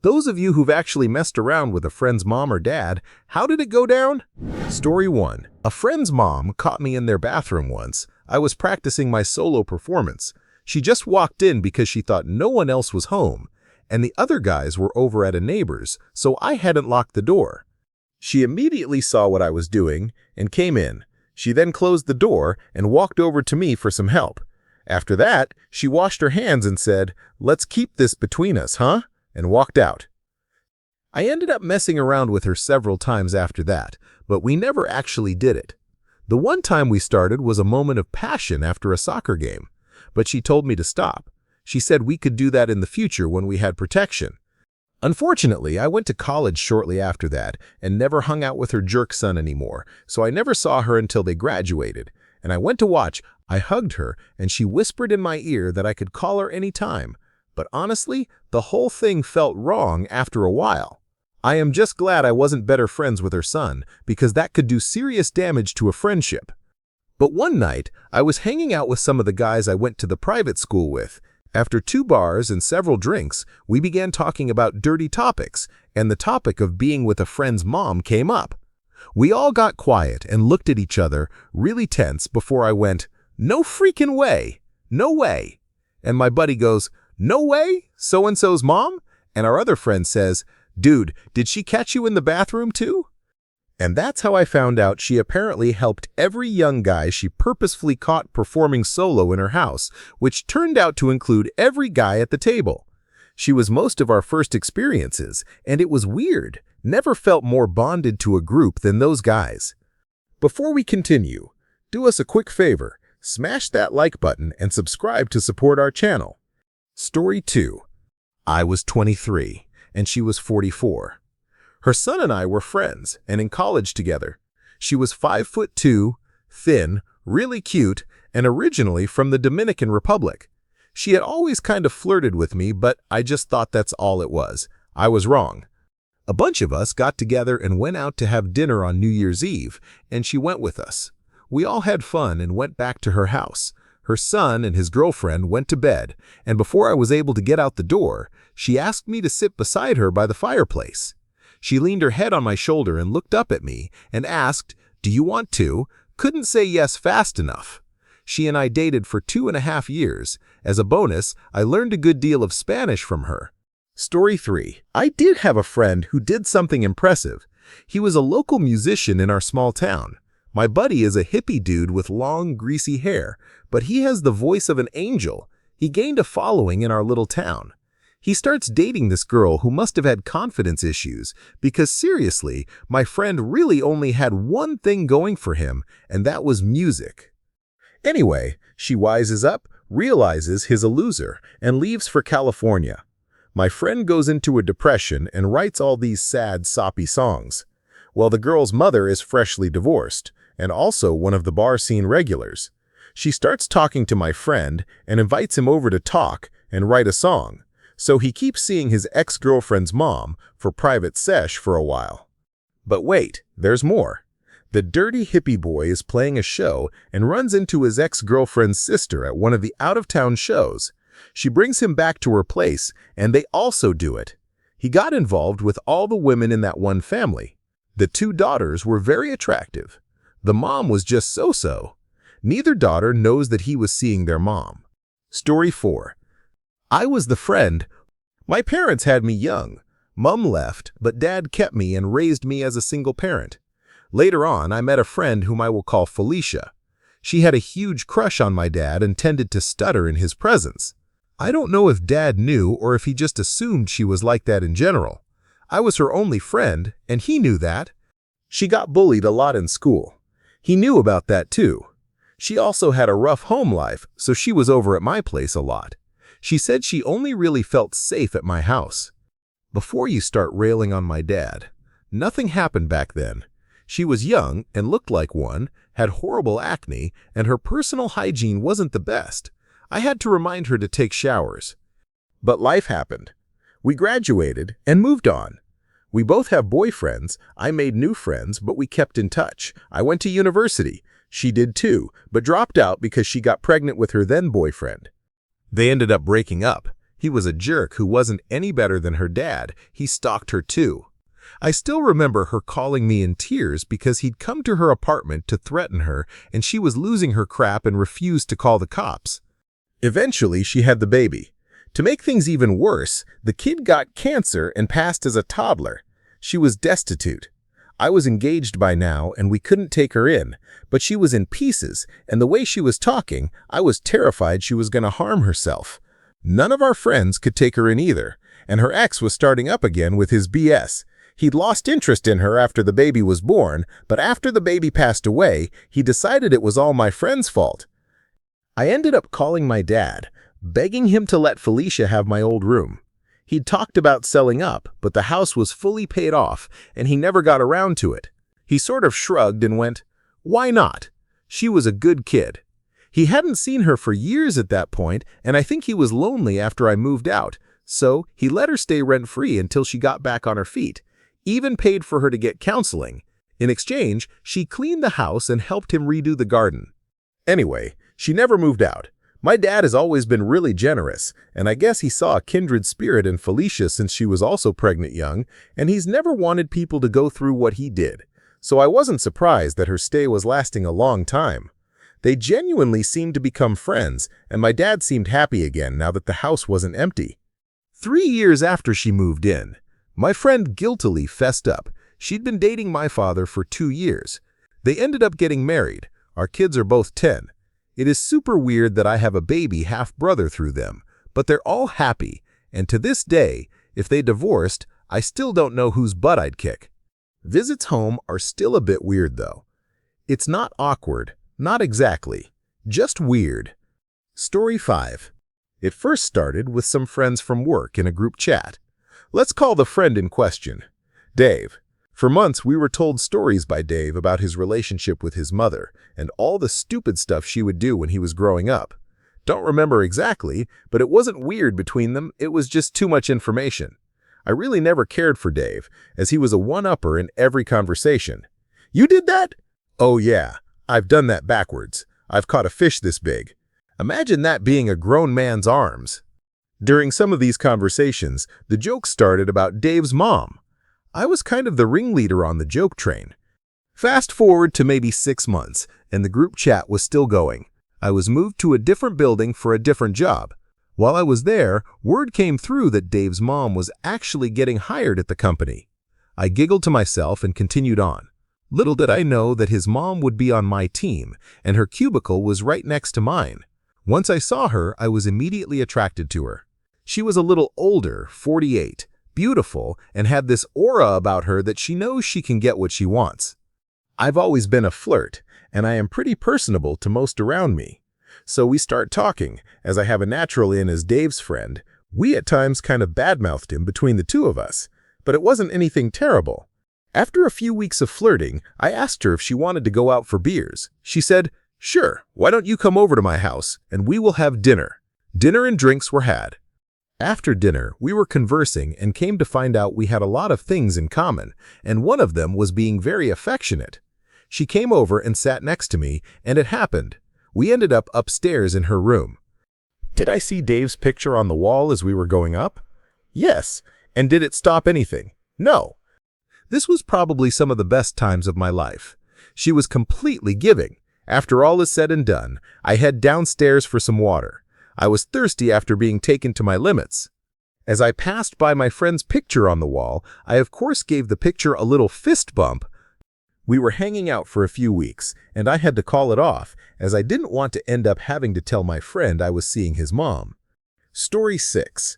Those of you who've actually messed around with a friend's mom or dad, how did it go down? Story 1. A friend's mom caught me in their bathroom once. I was practicing my solo performance. She just walked in because she thought no one else was home, and the other guys were over at a neighbor's, so I hadn't locked the door. She immediately saw what I was doing and came in. She then closed the door and walked over to me for some help. After that, she washed her hands and said, "Let's keep this between us, huh?" and walked out. I ended up messing around with her several times after that, but we never actually did it. The one time we started was a moment of passion after a soccer game, but she told me to stop. She said we could do that in the future when we had protection. Unfortunately, I went to college shortly after that and never hung out with her jerk son anymore, so I never saw her until they graduated. And I went to watch. I hugged her, and she whispered in my ear that I could call her any time. But honestly, the whole thing felt wrong after a while. I am just glad I wasn't better friends with her son, because that could do serious damage to a friendship. But one night, I was hanging out with some of the guys I went to the private school with. After 2 bars and several drinks, we began talking about dirty topics, and the topic of being with a friend's mom came up. We all got quiet and looked at each other, really tense, before I went, "No freaking way! No way!" And my buddy goes, "No way? So-and-so's mom?" And our other friend says, "Dude, did she catch you in the bathroom too?" And that's how I found out she apparently helped every young guy she purposefully caught performing solo in her house, which turned out to include every guy at the table. She was most of our first experiences, and it was weird. Never felt more bonded to a group than those guys. Before we continue, do us a quick favor. Smash that like button and subscribe to support our channel. Story 2. I was 23, and she was 44. Her son and I were friends and in college together. She was 5'2", thin, really cute, and originally from the Dominican Republic. She had always kind of flirted with me, but I just thought that's all it was. I was wrong. A bunch of us got together and went out to have dinner on New Year's Eve, and she went with us. We all had fun and went back to her house. Her son and his girlfriend went to bed, and before I was able to get out the door, she asked me to sit beside her by the fireplace. She leaned her head on my shoulder and looked up at me and asked, "Do you want to?" Couldn't say yes fast enough. She and I dated for 2.5 years. As a bonus, I learned a good deal of Spanish from her. Story 3. I did have a friend who did something impressive. He was a local musician in our small town. My buddy is a hippie dude with long, greasy hair, but he has the voice of an angel. He gained a following in our little town. He starts dating this girl who must have had confidence issues, because seriously, my friend really only had one thing going for him, and that was music. Anyway, she wises up, realizes he's a loser, and leaves for California. My friend goes into a depression and writes all these sad, soppy songs. Well, the girl's mother is freshly divorced, and also one of the bar scene regulars. She starts talking to my friend and invites him over to talk and write a song. So he keeps seeing his ex-girlfriend's mom for private sesh for a while. But wait, there's more. The dirty hippie boy is playing a show and runs into his ex-girlfriend's sister at one of the out-of-town shows. She brings him back to her place, and they also do it. He got involved with all the women in that one family. The 2 daughters were very attractive. The mom was just so-so. Neither daughter knows that he was seeing their mom. Story 4. I was the friend. My parents had me young. Mom left, but Dad kept me and raised me as a single parent. Later on, I met a friend whom I will call Felicia. She had a huge crush on my dad and tended to stutter in his presence. I don't know if Dad knew or if he just assumed she was like that in general. I was her only friend, and he knew that. She got bullied a lot in school. He knew about that too. She also had a rough home life, so she was over at my place a lot. She said she only really felt safe at my house. Before you start railing on my dad, nothing happened back then. She was young and looked like one, had horrible acne, and her personal hygiene wasn't the best. I had to remind her to take showers. But life happened. We graduated and moved on. We both have boyfriends. I made new friends, but we kept in touch. I went to university. She did too, but dropped out because she got pregnant with her then boyfriend. They ended up breaking up. He was a jerk who wasn't any better than her dad. He stalked her too. I still remember her calling me in tears because he'd come to her apartment to threaten her and she was losing her crap and refused to call the cops. Eventually, she had the baby. To make things even worse, the kid got cancer and passed as a toddler. She was destitute. I was engaged by now and we couldn't take her in, but she was in pieces, and the way she was talking, I was terrified she was going to harm herself. None of our friends could take her in either, and her ex was starting up again with his BS. He'd lost interest in her after the baby was born, but after the baby passed away, he decided it was all my friend's fault. I ended up calling my dad, begging him to let Felicia have my old room. He'd talked about selling up, but the house was fully paid off, and he never got around to it. He sort of shrugged and went, "Why not? She was a good kid." He hadn't seen her for years at that point, and I think he was lonely after I moved out, so he let her stay rent-free until she got back on her feet, even paid for her to get counseling. In exchange, she cleaned the house and helped him redo the garden. Anyway, she never moved out. My dad has always been really generous, and I guess he saw a kindred spirit in Felicia since she was also pregnant young, and he's never wanted people to go through what he did. So I wasn't surprised that her stay was lasting a long time. They genuinely seemed to become friends, and my dad seemed happy again now that the house wasn't empty. 3 years after she moved in, my friend guiltily fessed up. She'd been dating my father for 2 years. They ended up getting married. Our kids are both 10. It is super weird that I have a baby half-brother through them, but they're all happy, and to this day, if they divorced, I still don't know whose butt I'd kick. Visits home are still a bit weird, though. It's not awkward, not exactly, just weird. Story 5. It first started with some friends from work in a group chat. Let's call the friend in question Dave. For months, we were told stories by Dave about his relationship with his mother and all the stupid stuff she would do when he was growing up. Don't remember exactly, but it wasn't weird between them, it was just too much information. I really never cared for Dave, as he was a one-upper in every conversation. "You did that?" "Oh yeah, I've done that backwards. I've caught a fish this big." Imagine that being a grown man's arms. During some of these conversations, the joke started about Dave's mom. I was kind of the ringleader on the joke train. Fast forward to maybe 6 months, and the group chat was still going. I was moved to a different building for a different job. While I was there, word came through that Dave's mom was actually getting hired at the company. I giggled to myself and continued on. Little did I know that his mom would be on my team, and her cubicle was right next to mine. Once I saw her, I was immediately attracted to her. She was a little older, 48, beautiful, and had this aura about her that she knows she can get what she wants. I've always been a flirt, and I am pretty personable to most around me. So we start talking, as I have a natural in as Dave's friend. We at times kind of badmouthed him between the two of us, but it wasn't anything terrible. After a few weeks of flirting, I asked her if she wanted to go out for beers. She said, "Sure, why don't you come over to my house, and we will have dinner." Dinner and drinks were had. After dinner, we were conversing and came to find out we had a lot of things in common, and one of them was being very affectionate. She came over and sat next to me, and it happened. We ended up upstairs in her room. Did I see Dave's picture on the wall as we were going up? Yes. And did it stop anything? No. This was probably some of the best times of my life. She was completely giving. After all is said and done, I head downstairs for some water. I was thirsty after being taken to my limits. As I passed by my friend's picture on the wall, I of course gave the picture a little fist bump. We were hanging out for a few weeks, and I had to call it off, as I didn't want to end up having to tell my friend I was seeing his mom. Story 6.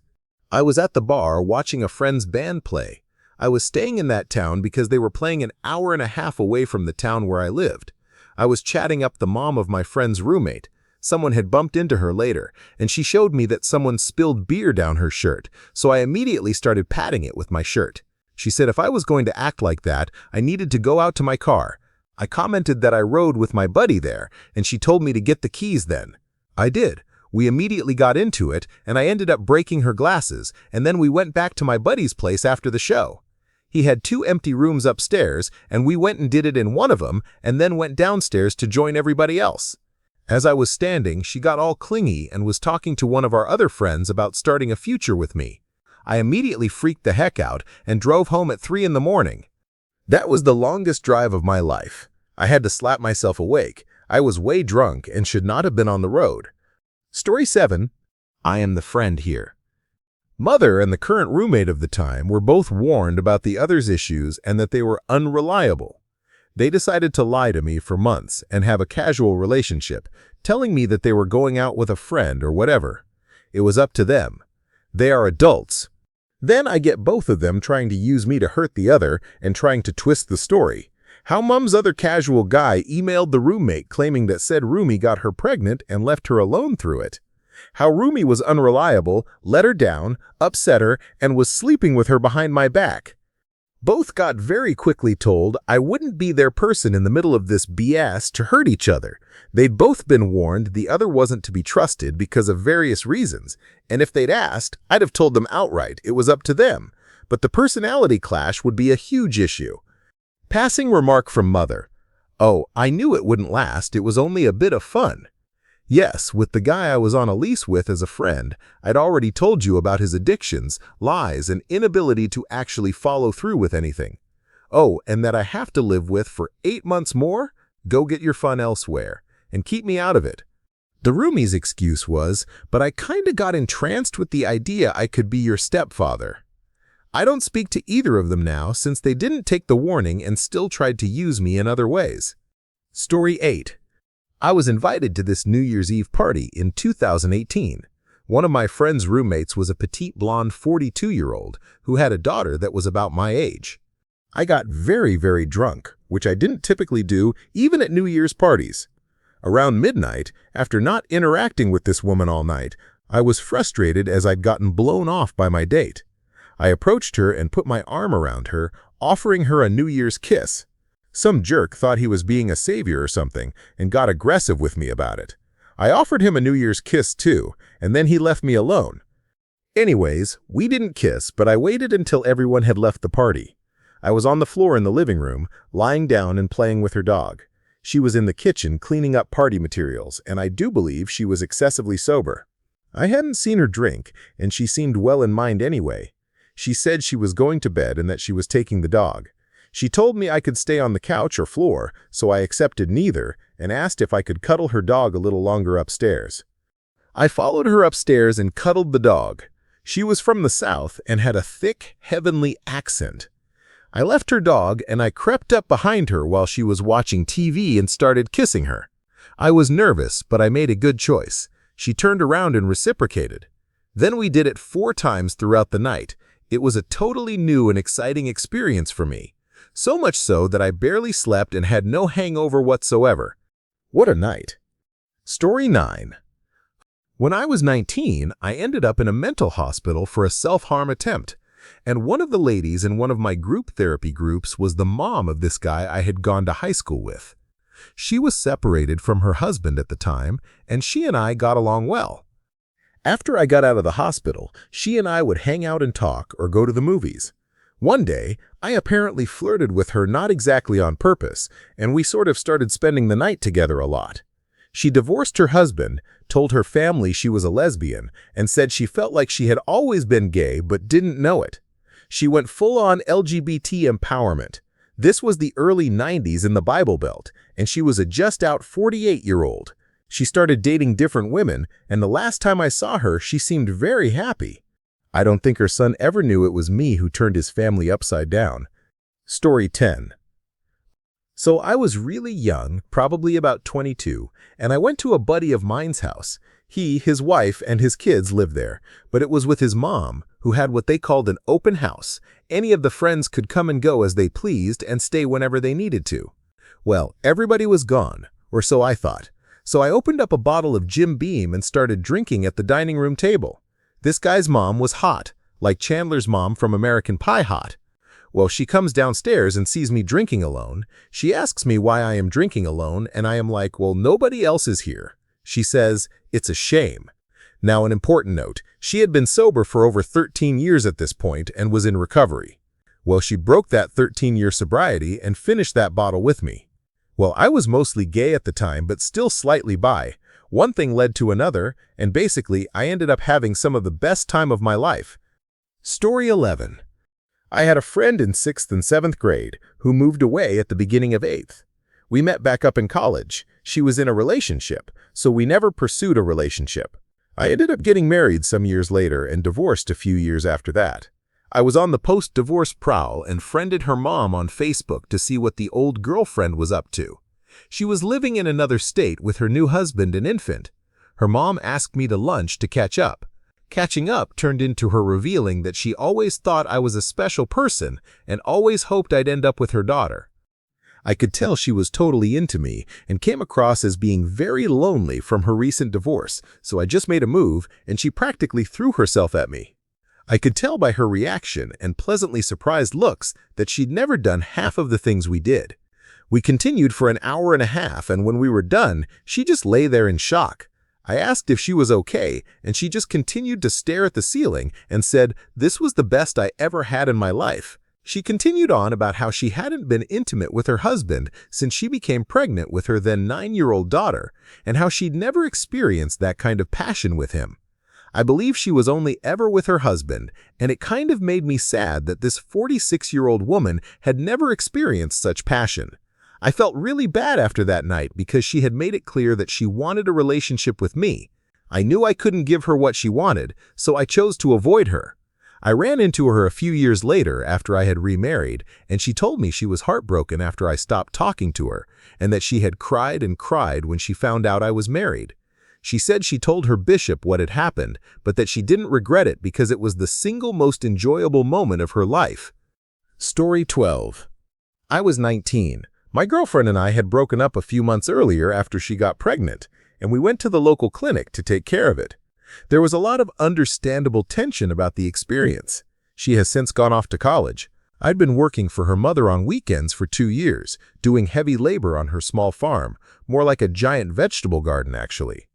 I was at the bar watching a friend's band play. I was staying in that town because they were playing an hour and a half away from the town where I lived. I was chatting up the mom of my friend's roommate. Someone had bumped into her later, and she showed me that someone spilled beer down her shirt, so I immediately started patting it with my shirt. She said if I was going to act like that, I needed to go out to my car. I commented that I rode with my buddy there, and she told me to get the keys then. I did. We immediately got into it, and I ended up breaking her glasses, and then we went back to my buddy's place after the show. He had 2 empty rooms upstairs, and we went and did it in one of them, and then went downstairs to join everybody else. As I was standing, she got all clingy and was talking to one of our other friends about starting a future with me. I immediately freaked the heck out and drove home at 3 in the morning. That was the longest drive of my life. I had to slap myself awake. I was way drunk and should not have been on the road. Story 7. I am the friend here. Mother and the current roommate of the time were both warned about the other's issues and that they were unreliable. They decided to lie to me for months and have a casual relationship, telling me that they were going out with a friend or whatever. It was up to them. They are adults. Then I get both of them trying to use me to hurt the other and trying to twist the story. How Mom's other casual guy emailed the roommate claiming that said roomie got her pregnant and left her alone through it. How roomie was unreliable, let her down, upset her, and was sleeping with her behind my back. Both got very quickly told I wouldn't be their person in the middle of this BS to hurt each other. They'd both been warned the other wasn't to be trusted because of various reasons, and if they'd asked, I'd have told them outright it was up to them. But the personality clash would be a huge issue. Passing remark from Mother. Oh, I knew it wouldn't last. It was only a bit of fun. Yes, with the guy I was on a lease with as a friend, I'd already told you about his addictions, lies, and inability to actually follow through with anything. Oh, and that I have to live with for 8 months more? Go get your fun elsewhere, and keep me out of it. The roomie's excuse was, but I kinda got entranced with the idea I could be your stepfather. I don't speak to either of them now since they didn't take the warning and still tried to use me in other ways. Story 8. I was invited to this New Year's Eve party in 2018. One of my friend's roommates was a petite blonde 42-year-old who had a daughter that was about my age. I got very, very drunk, which I didn't typically do even at New Year's parties. Around midnight, after not interacting with this woman all night, I was frustrated as I'd gotten blown off by my date. I approached her and put my arm around her, offering her a New Year's kiss. Some jerk thought he was being a savior or something and got aggressive with me about it. I offered him a New Year's kiss too, and then he left me alone. Anyways, we didn't kiss, but I waited until everyone had left the party. I was on the floor in the living room, lying down and playing with her dog. She was in the kitchen cleaning up party materials, and I do believe she was excessively sober. I hadn't seen her drink, and she seemed well in mind anyway. She said she was going to bed and that she was taking the dog. She told me I could stay on the couch or floor, so I accepted neither and asked if I could cuddle her dog a little longer upstairs. I followed her upstairs and cuddled the dog. She was from the South and had a thick, heavenly accent. I left her dog and I crept up behind her while she was watching TV and started kissing her. I was nervous, but I made a good choice. She turned around and reciprocated. Then we did it 4 times throughout the night. It was a totally new and exciting experience for me. So much so that I barely slept and had no hangover whatsoever. What a night. Story 9. When I was 19, I ended up in a mental hospital for a self-harm attempt, and one of the ladies in one of my group therapy groups was the mom of this guy I had gone to high school with. She was separated from her husband at the time, and she and I got along well. After I got out of the hospital, she and I would hang out and talk or go to the movies. One day, I apparently flirted with her not exactly on purpose, and we sort of started spending the night together a lot. She divorced her husband, told her family she was a lesbian, and said she felt like she had always been gay but didn't know it. She went full-on LGBT empowerment. This was the early 90s in the Bible Belt, and she was a just-out 48-year-old. She started dating different women, and the last time I saw her, she seemed very happy. I don't think her son ever knew it was me who turned his family upside down. Story 10. So I was really young, probably about 22, and I went to a buddy of mine's house. He, his wife, and his kids lived there, but it was with his mom, who had what they called an open house. Any of the friends could come and go as they pleased and stay whenever they needed to. Well, everybody was gone, or so I thought. So I opened up a bottle of Jim Beam and started drinking at the dining room table. This guy's mom was hot, like Chandler's mom from American Pie hot. Well, she comes downstairs and sees me drinking alone. She asks me why I am drinking alone, and I am like, well, nobody else is here. She says, it's a shame. Now, an important note, she had been sober for over 13 years at this point and was in recovery. Well, she broke that 13-year sobriety and finished that bottle with me. Well, I was mostly gay at the time, but still slightly bi. One thing led to another, and basically, I ended up having some of the best time of my life. Story 11. I had a friend in 6th and 7th grade who moved away at the beginning of 8th. We met back up in college. She was in a relationship, so we never pursued a relationship. I ended up getting married some years later and divorced a few years after that. I was on the post-divorce prowl and friended her mom on Facebook to see what the old girlfriend was up to. She was living in another state with her new husband and infant. Her mom asked me to lunch to catch up. Catching up turned into her revealing that she always thought I was a special person and always hoped I'd end up with her daughter. I could tell she was totally into me and came across as being very lonely from her recent divorce, so I just made a move and she practically threw herself at me. I could tell by her reaction and pleasantly surprised looks that she'd never done half of the things we did. We continued for an hour and a half, and when we were done, she just lay there in shock. I asked if she was okay, and she just continued to stare at the ceiling and said this was the best I ever had in my life. She continued on about how she hadn't been intimate with her husband since she became pregnant with her then 9-year-old daughter, and how she'd never experienced that kind of passion with him. I believe she was only ever with her husband, and it kind of made me sad that this 46-year-old woman had never experienced such passion. I felt really bad after that night because she had made it clear that she wanted a relationship with me. I knew I couldn't give her what she wanted, so I chose to avoid her. I ran into her a few years later after I had remarried, and she told me she was heartbroken after I stopped talking to her, and that she had cried and cried when she found out I was married. She said she told her bishop what had happened, but that she didn't regret it because it was the single most enjoyable moment of her life. Story 12. I was 19. My girlfriend and I had broken up a few months earlier after she got pregnant, and we went to the local clinic to take care of it. There was a lot of understandable tension about the experience. She has since gone off to college. I'd been working for her mother on weekends for 2 years, doing heavy labor on her small farm, more like a giant vegetable garden actually.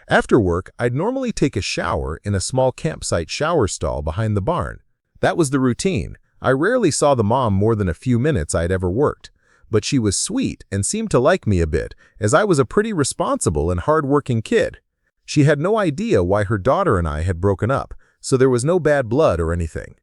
After work, I'd normally take a shower in a small campsite shower stall behind the barn. That was the routine. I rarely saw the mom more than a few minutes I'd ever worked. But she was sweet and seemed to like me a bit, as I was a pretty responsible and hard-working kid. She had no idea why her daughter and I had broken up, so there was no bad blood or anything.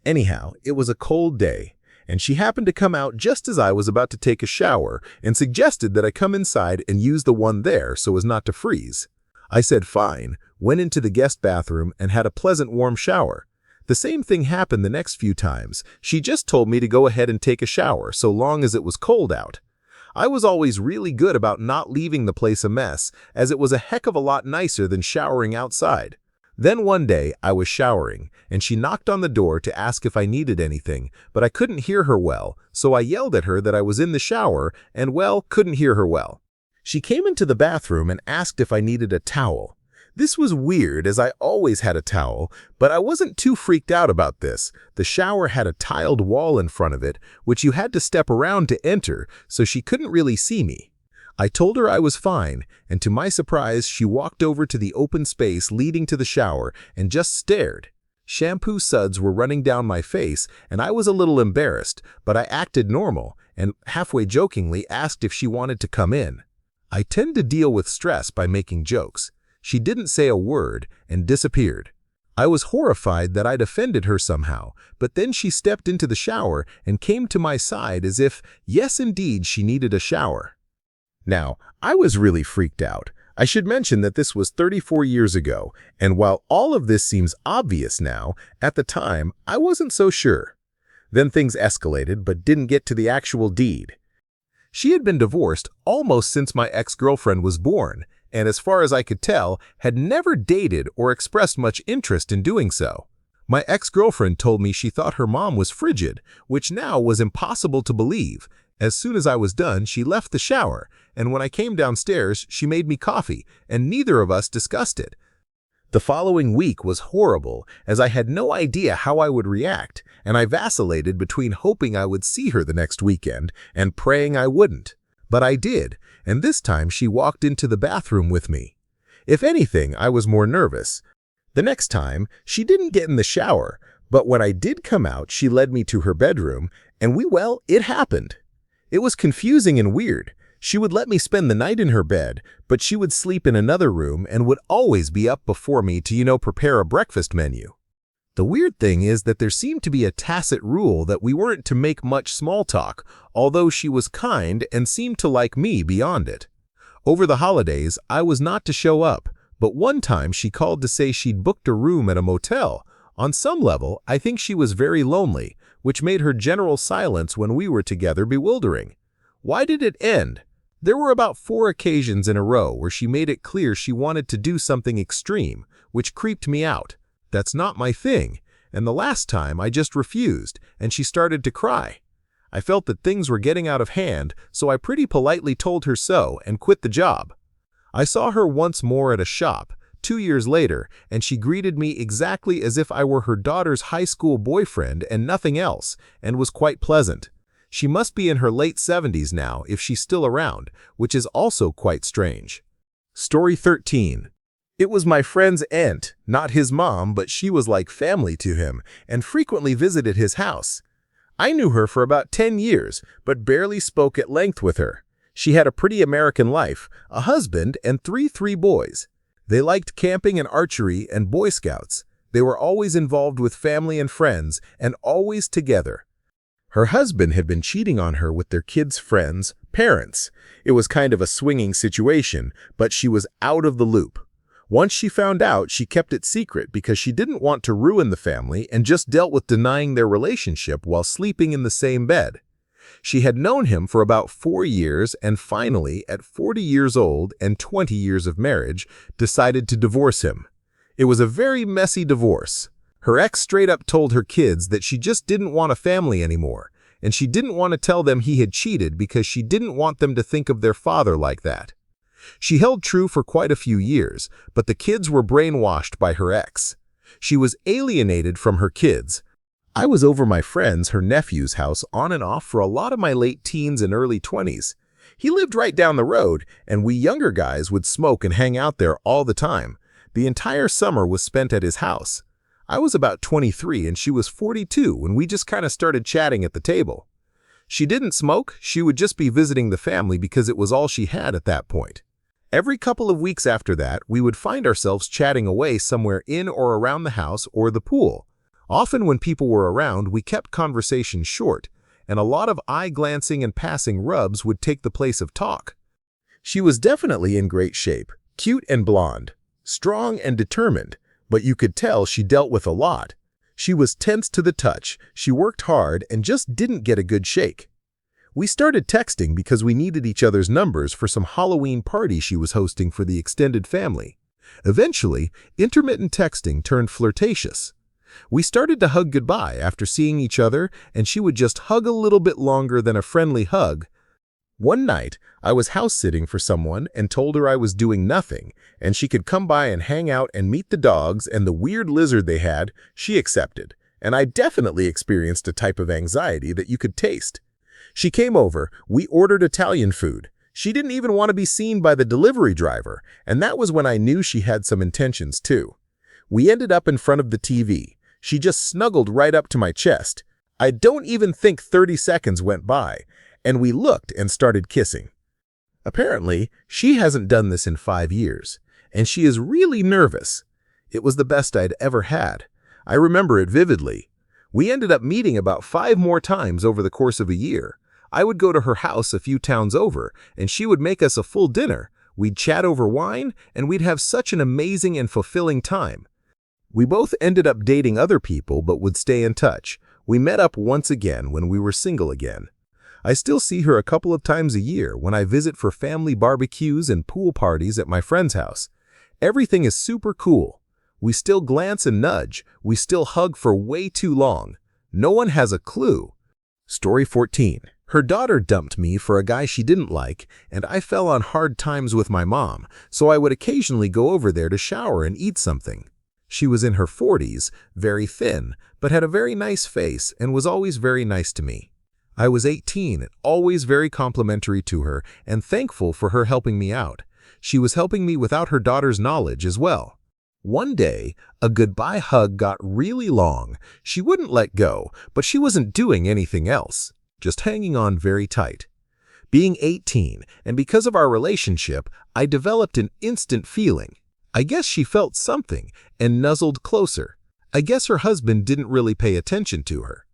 Anyhow, it was a cold day, and she happened to come out just as I was about to take a shower and suggested that I come inside and use the one there so as not to freeze. I said fine, went into the guest bathroom and had a pleasant warm shower. The same thing happened the next few times. She just told me to go ahead and take a shower so long as it was cold out. I was always really good about not leaving the place a mess, as it was a heck of a lot nicer than showering outside. Then one day, I was showering, and she knocked on the door to ask if I needed anything, but I couldn't hear her well, so I yelled at her that I was in the shower and, well, couldn't hear her well. She came into the bathroom and asked if I needed a towel. This was weird as I always had a towel, but I wasn't too freaked out about this. The shower had a tiled wall in front of it, which you had to step around to enter, so she couldn't really see me. I told her I was fine, and to my surprise, she walked over to the open space leading to the shower and just stared. Shampoo suds were running down my face, and I was a little embarrassed, but I acted normal and halfway jokingly asked if she wanted to come in. I tend to deal with stress by making jokes. She didn't say a word and disappeared. I was horrified that I'd offended her somehow, but then she stepped into the shower and came to my side as if, yes indeed, she needed a shower. Now, I was really freaked out. I should mention that this was 34 years ago, and while all of this seems obvious now, at the time, I wasn't so sure. Then things escalated but didn't get to the actual deed. She had been divorced almost since my ex-girlfriend was born, and as far as I could tell, had never dated or expressed much interest in doing so. My ex-girlfriend told me she thought her mom was frigid, which now was impossible to believe. As soon as I was done, she left the shower, and when I came downstairs, she made me coffee, and neither of us discussed it. The following week was horrible, as I had no idea how I would react, and I vacillated between hoping I would see her the next weekend and praying I wouldn't. But I did, and this time she walked into the bathroom with me. If anything, I was more nervous. The next time, she didn't get in the shower, but when I did come out, she led me to her bedroom, and it happened. It was confusing and weird. She would let me spend the night in her bed, but she would sleep in another room and would always be up before me to prepare a breakfast menu. The weird thing is that there seemed to be a tacit rule that we weren't to make much small talk, although she was kind and seemed to like me beyond it. Over the holidays, I was not to show up, but one time she called to say she'd booked a room at a motel. On some level, I think she was very lonely, which made her general silence when we were together bewildering. Why did it end? There were about 4 occasions in a row where she made it clear she wanted to do something extreme, which creeped me out. That's not my thing, and the last time I just refused, and she started to cry. I felt that things were getting out of hand, so I pretty politely told her so and quit the job. I saw her once more at a shop, 2 years later, and she greeted me exactly as if I were her daughter's high school boyfriend and nothing else, and was quite pleasant. She must be in her late 70s now if she's still around, which is also quite strange. Story 13. It was my friend's aunt, not his mom, but she was like family to him and frequently visited his house. I knew her for about 10 years, but barely spoke at length with her. She had a pretty American life, a husband, and three boys. They liked camping and archery and Boy Scouts. They were always involved with family and friends, and always together. Her husband had been cheating on her with their kids' friends' parents. It was kind of a swinging situation, but she was out of the loop. Once she found out, she kept it secret because she didn't want to ruin the family and just dealt with denying their relationship while sleeping in the same bed. She had known him for about 4 years and finally, at 40 years old and 20 years of marriage, decided to divorce him. It was a very messy divorce. Her ex straight up told her kids that she just didn't want a family anymore, and she didn't want to tell them he had cheated because she didn't want them to think of their father like that. She held true for quite a few years, but the kids were brainwashed by her ex. She was alienated from her kids. I was over my friend's, her nephew's house on and off for a lot of my late teens and early 20s. He lived right down the road, and we younger guys would smoke and hang out there all the time. The entire summer was spent at his house. I was about 23 and she was 42 when we just kind of started chatting at the table. She didn't smoke, she would just be visiting the family because it was all she had at that point. Every couple of weeks after that, we would find ourselves chatting away somewhere in or around the house or the pool. Often when people were around, we kept conversation short, and a lot of eye-glancing and passing rubs would take the place of talk. She was definitely in great shape, cute and blonde, strong and determined, but you could tell she dealt with a lot. She was tense to the touch, she worked hard, and just didn't get a good shake. We started texting because we needed each other's numbers for some Halloween party she was hosting for the extended family. Eventually, intermittent texting turned flirtatious. We started to hug goodbye after seeing each other, and she would just hug a little bit longer than a friendly hug. One night, I was house-sitting for someone and told her I was doing nothing, and she could come by and hang out and meet the dogs and the weird lizard they had. She accepted, and I definitely experienced a type of anxiety that you could taste. She came over, we ordered Italian food. She didn't even want to be seen by the delivery driver, and that was when I knew she had some intentions too. We ended up in front of the TV. She just snuggled right up to my chest. I don't even think 30 seconds went by, and we looked and started kissing. Apparently, she hasn't done this in 5 years, and she is really nervous. It was the best I'd ever had. I remember it vividly. We ended up meeting about 5 more times over the course of a year. I would go to her house a few towns over, and she would make us a full dinner. We'd chat over wine, and we'd have such an amazing and fulfilling time. We both ended up dating other people but would stay in touch. We met up once again when we were single again. I still see her a couple of times a year when I visit for family barbecues and pool parties at my friend's house. Everything is super cool. We still glance and nudge. We still hug for way too long. No one has a clue. Story 14. Her daughter dumped me for a guy she didn't like, and I fell on hard times with my mom, so I would occasionally go over there to shower and eat something. She was in her 40s, very thin, but had a very nice face and was always very nice to me. I was 18, always very complimentary to her and thankful for her helping me out. She was helping me without her daughter's knowledge as well. One day, a goodbye hug got really long. She wouldn't let go, but she wasn't doing anything else, just hanging on very tight. Being 18, and because of our relationship, I developed an instant feeling. I guess she felt something and nuzzled closer. I guess her husband didn't really pay attention to her.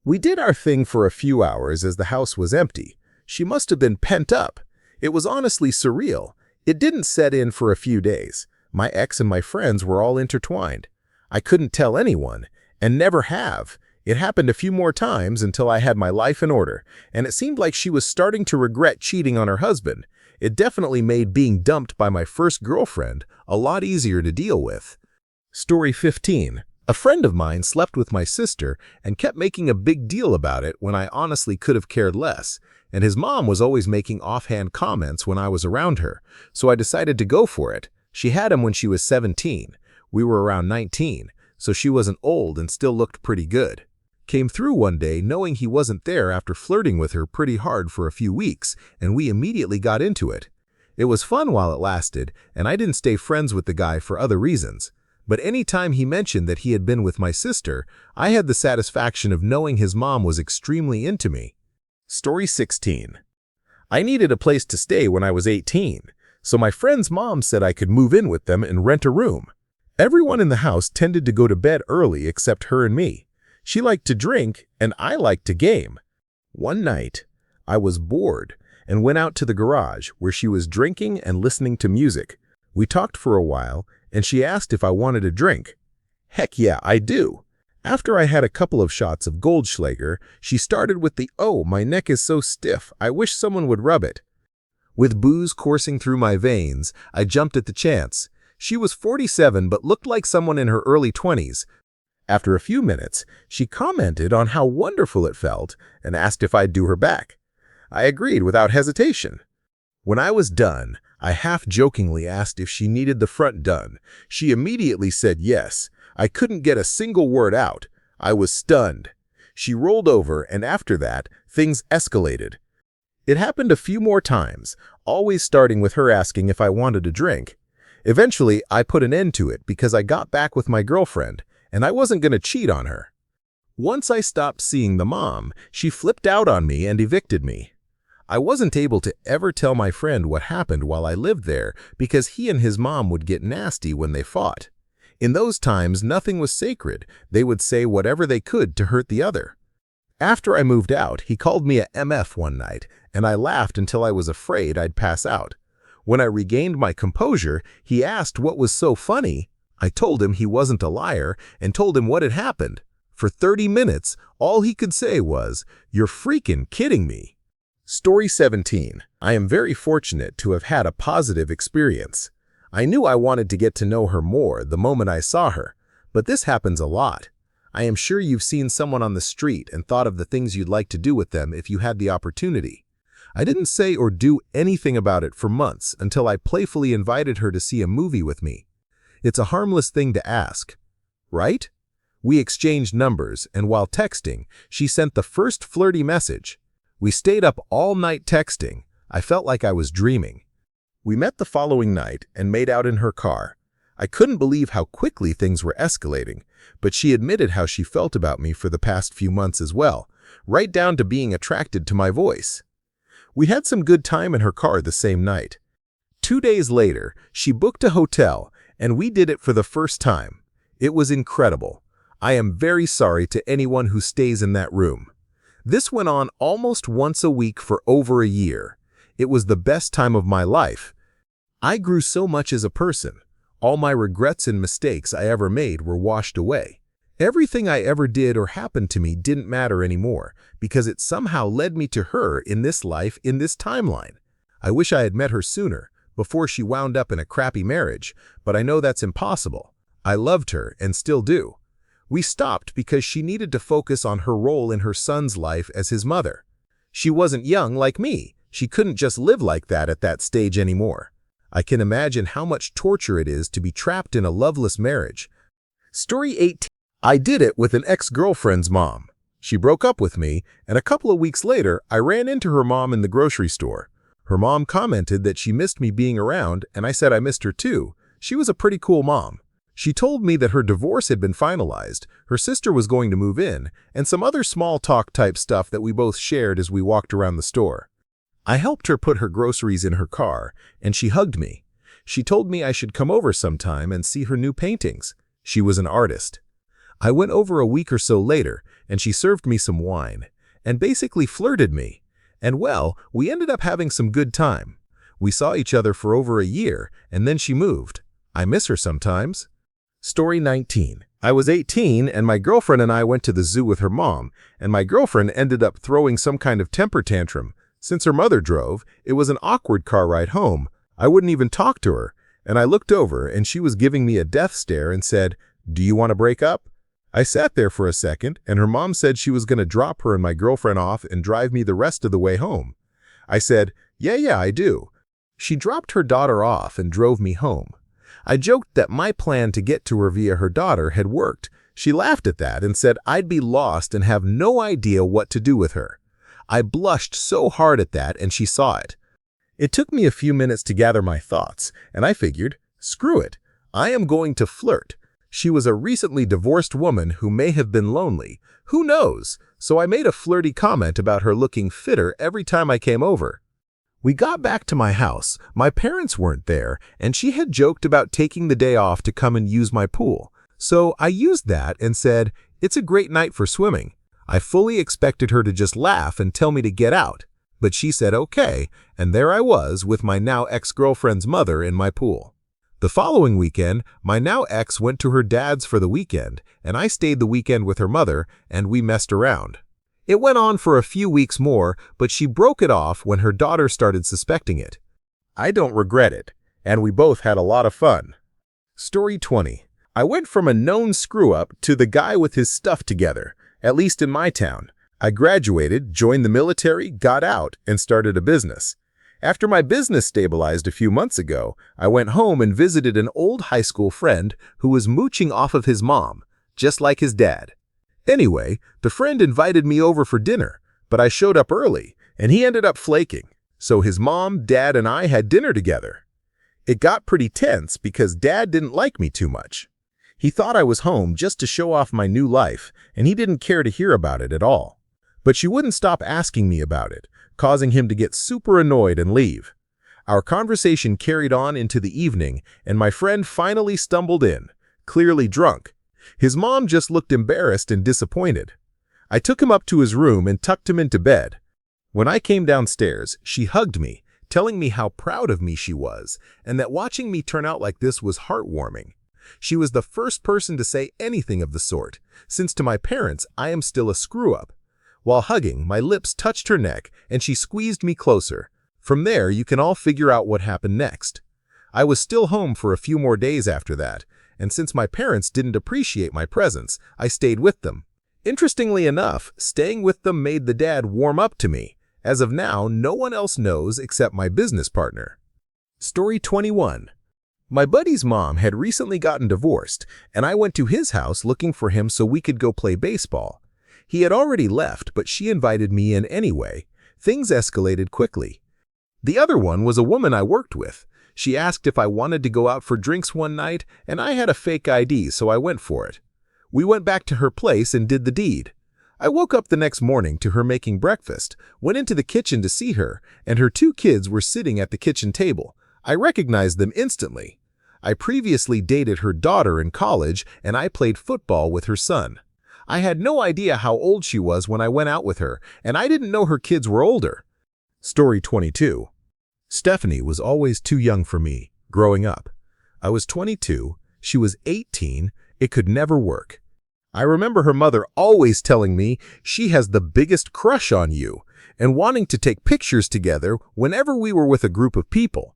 We did our thing for a few hours as the house was empty. She must have been pent up. It was honestly surreal. It didn't set in for a few days. My ex and my friends were all intertwined. I couldn't tell anyone, and never have. It happened a few more times until I had my life in order, and it seemed like she was starting to regret cheating on her husband. It definitely made being dumped by my first girlfriend a lot easier to deal with. Story 15. A friend of mine slept with my sister and kept making a big deal about it when I honestly could have cared less, and his mom was always making offhand comments when I was around her, so I decided to go for it. She had him when she was 17. We were around 19, so she wasn't old and still looked pretty good. Came through one day knowing he wasn't there after flirting with her pretty hard for a few weeks, and we immediately got into it. It was fun while it lasted, and I didn't stay friends with the guy for other reasons. But any time he mentioned that he had been with my sister, I had the satisfaction of knowing his mom was extremely into me. Story 16. I needed a place to stay when I was 18, so my friend's mom said I could move in with them and rent a room. Everyone in the house tended to go to bed early except her and me. She liked to drink, and I liked to game. One night, I was bored and went out to the garage where she was drinking and listening to music. We talked for a while, and she asked if I wanted a drink. Heck yeah, I do. After I had a couple of shots of Goldschlager, she started with the, "Oh, my neck is so stiff, I wish someone would rub it." With booze coursing through my veins, I jumped at the chance. She was 47 but looked like someone in her early 20s. After a few minutes, she commented on how wonderful it felt and asked if I'd do her back. I agreed without hesitation. When I was done, I half-jokingly asked if she needed the front done. She immediately said yes. I couldn't get a single word out. I was stunned. She rolled over, and after that, things escalated. It happened a few more times, always starting with her asking if I wanted a drink. Eventually, I put an end to it because I got back with my girlfriend, and I wasn't going to cheat on her. Once I stopped seeing the mom, she flipped out on me and evicted me. I wasn't able to ever tell my friend what happened while I lived there because he and his mom would get nasty when they fought. In those times, nothing was sacred. They would say whatever they could to hurt the other. After I moved out, he called me a MF one night, and I laughed until I was afraid I'd pass out. When I regained my composure, he asked what was so funny. I told him he wasn't a liar and told him what had happened. For 30 minutes, all he could say was, "You're freaking kidding me." Story 17. I am very fortunate to have had a positive experience. I knew I wanted to get to know her more the moment I saw her, but this happens a lot. I am sure you've seen someone on the street and thought of the things you'd like to do with them if you had the opportunity. I didn't say or do anything about it for months until I playfully invited her to see a movie with me. It's a harmless thing to ask, right? We exchanged numbers, and while texting, she sent the first flirty message. We stayed up all night texting. I felt like I was dreaming. We met the following night and made out in her car. I couldn't believe how quickly things were escalating, but she admitted how she felt about me for the past few months as well, right down to being attracted to my voice. We had some good time in her car the same night. 2 days later, she booked a hotel, and we did it for the first time. It was incredible. I am very sorry to anyone who stays in that room. This went on almost once a week for over a year. It was the best time of my life. I grew so much as a person. All my regrets and mistakes I ever made were washed away. Everything I ever did or happened to me didn't matter anymore because it somehow led me to her in this life, in this timeline. I wish I had met her sooner, before she wound up in a crappy marriage, but I know that's impossible. I loved her and still do. We stopped because she needed to focus on her role in her son's life as his mother. She wasn't young like me. She couldn't just live like that at that stage anymore. I can imagine how much torture it is to be trapped in a loveless marriage. Story 18. I did it with an ex-girlfriend's mom. She broke up with me, and a couple of weeks later, I ran into her mom in the grocery store. Her mom commented that she missed me being around, and I said I missed her too. She was a pretty cool mom. She told me that her divorce had been finalized, her sister was going to move in, and some other small talk type stuff that we both shared as we walked around the store. I helped her put her groceries in her car, and she hugged me. She told me I should come over sometime and see her new paintings. She was an artist. I went over a week or so later, and she served me some wine, and basically flirted me. And well, we ended up having some good time. We saw each other for over a year, and then she moved. I miss her sometimes. Story 19. I was 18, and my girlfriend and I went to the zoo with her mom, and my girlfriend ended up throwing some kind of temper tantrum. Since her mother drove, it was an awkward car ride home. I wouldn't even talk to her, and I looked over, and she was giving me a death stare and said, "Do you want to break up?" I sat there for a second, and her mom said she was going to drop her and my girlfriend off and drive me the rest of the way home. I said, yeah, I do. She dropped her daughter off and drove me home. I joked that my plan to get to her via her daughter had worked. She laughed at that and said I'd be lost and have no idea what to do with her. I blushed so hard at that, and she saw it. It took me a few minutes to gather my thoughts, and I figured, screw it, I am going to flirt. She was a recently divorced woman who may have been lonely. Who knows? So I made a flirty comment about her looking fitter every time I came over. We got back to my house. My parents weren't there, and she had joked about taking the day off to come and use my pool. So I used that and said, "It's a great night for swimming." I fully expected her to just laugh and tell me to get out. But she said okay, and there I was with my now ex-girlfriend's mother in my pool. The following weekend, my now ex went to her dad's for the weekend, and I stayed the weekend with her mother, and we messed around. It went on for a few weeks more, but she broke it off when her daughter started suspecting it. I don't regret it, and we both had a lot of fun. Story 20. I went from a known screw-up to the guy with his stuff together, at least in my town. I graduated, joined the military, got out, and started a business. After my business stabilized a few months ago, I went home and visited an old high school friend who was mooching off of his mom, just like his dad. Anyway, the friend invited me over for dinner, but I showed up early, and he ended up flaking. So his mom, dad, and I had dinner together. It got pretty tense because dad didn't like me too much. He thought I was home just to show off my new life, and he didn't care to hear about it at all. But she wouldn't stop asking me about it, causing him to get super annoyed and leave. Our conversation carried on into the evening, and my friend finally stumbled in, clearly drunk. His mom just looked embarrassed and disappointed. I took him up to his room and tucked him into bed. When I came downstairs, she hugged me, telling me how proud of me she was, and that watching me turn out like this was heartwarming. She was the first person to say anything of the sort, since to my parents I am still a screw-up. While hugging, my lips touched her neck, and she squeezed me closer. From there, you can all figure out what happened next. I was still home for a few more days after that, and since my parents didn't appreciate my presence, I stayed with them. Interestingly enough, staying with them made the dad warm up to me. As of now, no one else knows except my business partner. Story 21. My buddy's mom had recently gotten divorced, and I went to his house looking for him so we could go play baseball. He had already left, but she invited me in anyway. Things escalated quickly. The other one was a woman I worked with. She asked if I wanted to go out for drinks one night, and I had a fake ID, so I went for it. We went back to her place and did the deed. I woke up the next morning to her making breakfast, went into the kitchen to see her, and her 2 kids were sitting at the kitchen table. I recognized them instantly. I previously dated her daughter in college, and I played football with her son. I had no idea how old she was when I went out with her, and I didn't know her kids were older. Story 22. Stephanie was always too young for me, growing up. I was 22, she was 18, it could never work. I remember her mother always telling me she has the biggest crush on you, and wanting to take pictures together whenever we were with a group of people.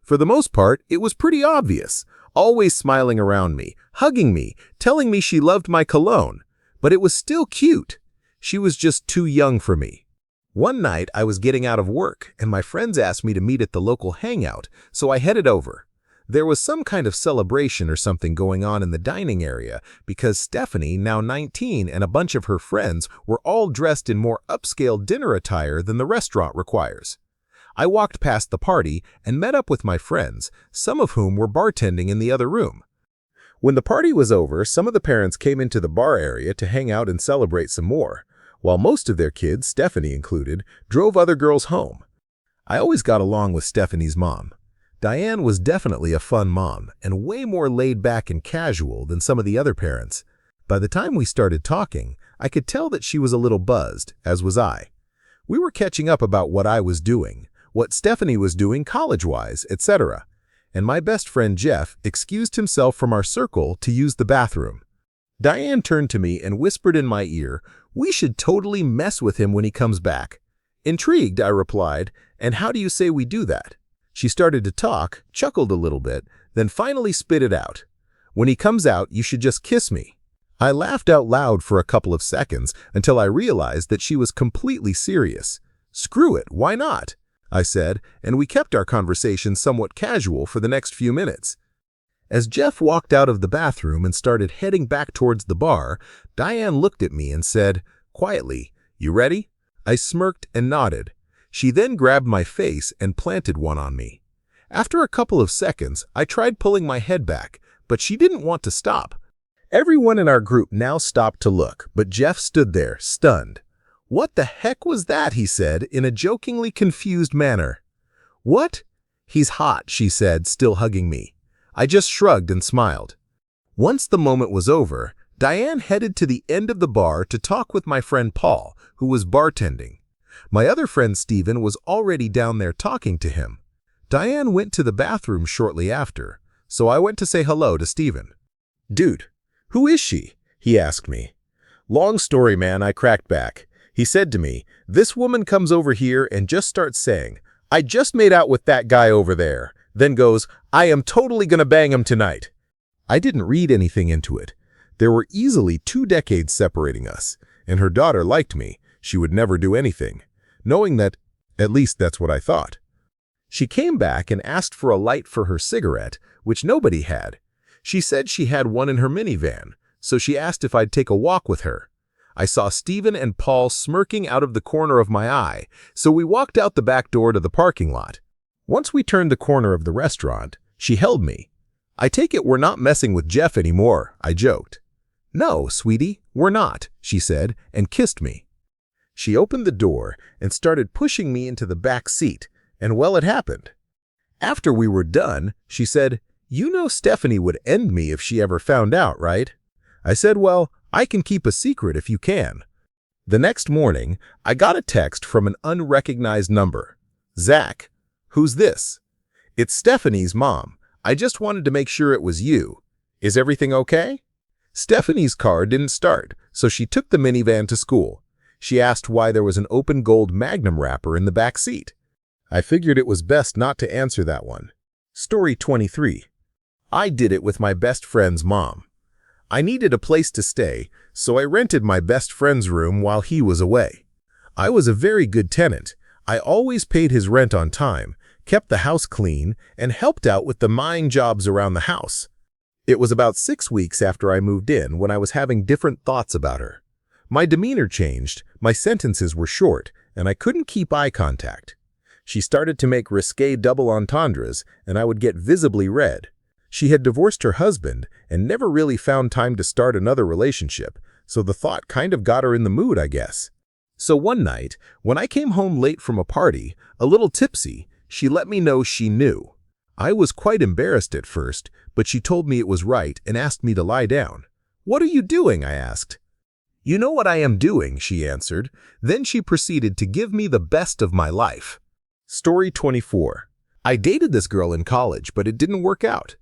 For the most part, it was pretty obvious, always smiling around me, hugging me, telling me she loved my cologne. But it was still cute. She was just too young for me. One night, I was getting out of work, and my friends asked me to meet at the local hangout, so I headed over. There was some kind of celebration or something going on in the dining area because Stephanie, now 19, and a bunch of her friends were all dressed in more upscale dinner attire than the restaurant requires. I walked past the party and met up with my friends, some of whom were bartending in the other room. When the party was over, some of the parents came into the bar area to hang out and celebrate some more, while most of their kids, Stephanie included, drove other girls home. I always got along with Stephanie's mom. Diane was definitely a fun mom and way more laid back and casual than some of the other parents. By the time we started talking, I could tell that she was a little buzzed, as was I. We were catching up about what I was doing, what Stephanie was doing college-wise, etc. And my best friend Jeff excused himself from our circle to use the bathroom. Diane turned to me and whispered in my ear, "We should totally mess with him when he comes back." Intrigued, I replied, "And how do you say we do that?" She started to talk, chuckled a little bit, then finally spit it out. "When he comes out, you should just kiss me." I laughed out loud for a couple of seconds until I realized that she was completely serious. "Screw it, why not?" I said, and we kept our conversation somewhat casual for the next few minutes. As Jeff walked out of the bathroom and started heading back towards the bar, Diane looked at me and said, quietly, "You ready?" I smirked and nodded. She then grabbed my face and planted one on me. After a couple of seconds, I tried pulling my head back, but she didn't want to stop. Everyone in our group now stopped to look, but Jeff stood there, stunned. "What the heck was that?" he said in a jokingly confused manner. "What?" "He's hot," she said, still hugging me. I just shrugged and smiled. Once the moment was over, Diane headed to the end of the bar to talk with my friend Paul, who was bartending. My other friend Steven was already down there talking to him. Diane went to the bathroom shortly after, so I went to say hello to Steven. "Dude, who is she?" he asked me. "Long story, man," I cracked back. He said to me, "This woman comes over here and just starts saying, 'I just made out with that guy over there,' then goes, 'I am totally gonna bang him tonight.'" I didn't read anything into it. There were easily 2 decades separating us, and her daughter liked me. She would never do anything, knowing that, at least that's what I thought. She came back and asked for a light for her cigarette, which nobody had. She said she had one in her minivan, so she asked if I'd take a walk with her. I saw Steven and Paul smirking out of the corner of my eye, so we walked out the back door to the parking lot. Once we turned the corner of the restaurant, she held me. "I take it we're not messing with Jeff anymore," I joked. "No, sweetie, we're not," she said, and kissed me. She opened the door and started pushing me into the back seat, and well, it happened. After we were done, she said, "You know Stephanie would end me if she ever found out, right?" I said, "Well, I can keep a secret if you can." The next morning, I got a text from an unrecognized number. "Zach, who's this?" "It's Stephanie's mom. I just wanted to make sure it was you. Is everything okay?" Stephanie's car didn't start, so she took the minivan to school. She asked why there was an open gold Magnum wrapper in the back seat. I figured it was best not to answer that one. Story 23. I did it with my best friend's mom. I needed a place to stay, so I rented my best friend's room while he was away. I was a very good tenant. I always paid his rent on time, kept the house clean, and helped out with the mowing jobs around the house. It was about 6 weeks after I moved in when I was having different thoughts about her. My demeanor changed, my sentences were short, and I couldn't keep eye contact. She started to make risque double entendres, and I would get visibly red. She had divorced her husband and never really found time to start another relationship, so the thought kind of got her in the mood, I guess. So one night, when I came home late from a party, a little tipsy, she let me know she knew. I was quite embarrassed at first, but she told me it was right and asked me to lie down. "What are you doing?" I asked. "You know what I am doing," she answered. Then she proceeded to give me the best of my life. Story 24. I dated this girl in college, but it didn't work out.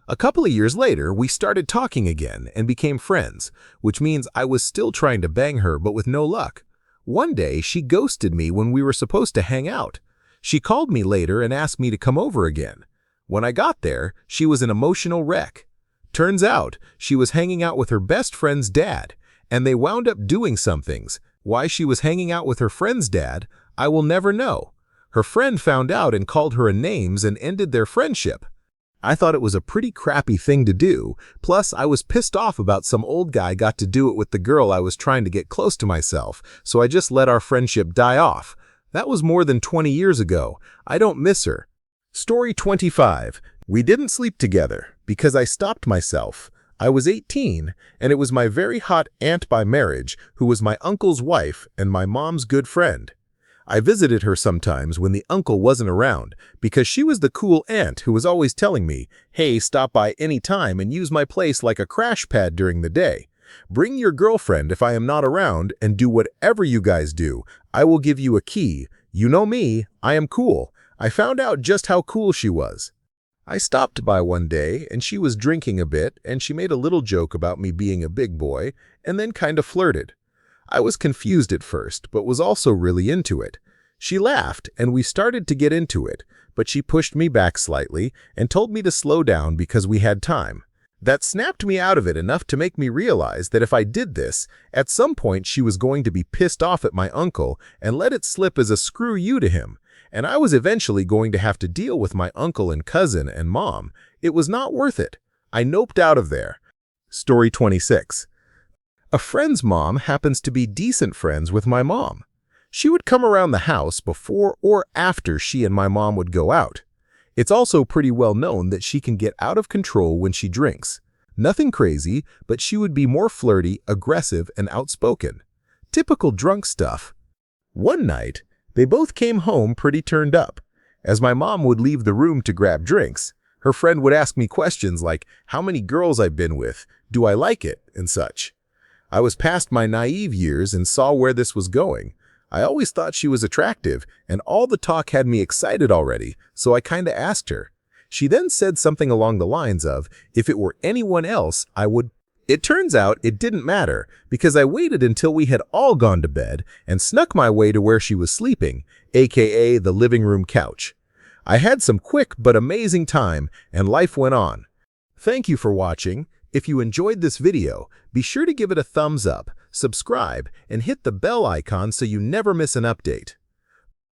A couple of years later, we started talking again and became friends, which means I was still trying to bang her but with no luck. One day, she ghosted me when we were supposed to hang out. She called me later and asked me to come over again. When I got there, she was an emotional wreck. Turns out, she was hanging out with her best friend's dad, and they wound up doing some things. Why she was hanging out with her friend's dad, I will never know. Her friend found out and called her names and ended their friendship. I thought it was a pretty crappy thing to do, plus I was pissed off about some old guy got to do it with the girl I was trying to get close to myself, so I just let our friendship die off. That was more than 20 years ago. I don't miss her. Story 25. We didn't sleep together because I stopped myself. I was 18, and it was my very hot aunt by marriage who was my uncle's wife and my mom's good friend. I visited her sometimes when the uncle wasn't around because she was the cool aunt who was always telling me, "Hey, stop by any time and use my place like a crash pad during the day. Bring your girlfriend if I am not around and do whatever you guys do. I will give you a key. You know me, I am cool." I found out just how cool she was. I stopped by one day and she was drinking a bit and she made a little joke about me being a big boy and then kind of flirted. I was confused at first, but was also really into it. She laughed and we started to get into it, but she pushed me back slightly and told me to slow down because we had time. That snapped me out of it enough to make me realize that if I did this, at some point she was going to be pissed off at my uncle and let it slip as a screw you to him. And I was eventually going to have to deal with my uncle and cousin and mom. It was not worth it. I noped out of there. Story 26. A friend's mom happens to be decent friends with my mom. She would come around the house before or after she and my mom would go out. It's also pretty well known that she can get out of control when she drinks. Nothing crazy, but she would be more flirty, aggressive, and outspoken. Typical drunk stuff. One night, they both came home pretty turned up. As my mom would leave the room to grab drinks, her friend would ask me questions like how many girls I've been with, do I like it, and such. I was past my naive years and saw where this was going. I always thought she was attractive, and all the talk had me excited already, so I kinda asked her. She then said something along the lines of, if it were anyone else, I would. It turns out it didn't matter, because I waited until we had all gone to bed and snuck my way to where she was sleeping, aka the living room couch. I had some quick but amazing time, and life went on. Thank you for watching. If you enjoyed this video, be sure to give it a thumbs up, subscribe, and hit the bell icon so you never miss an update.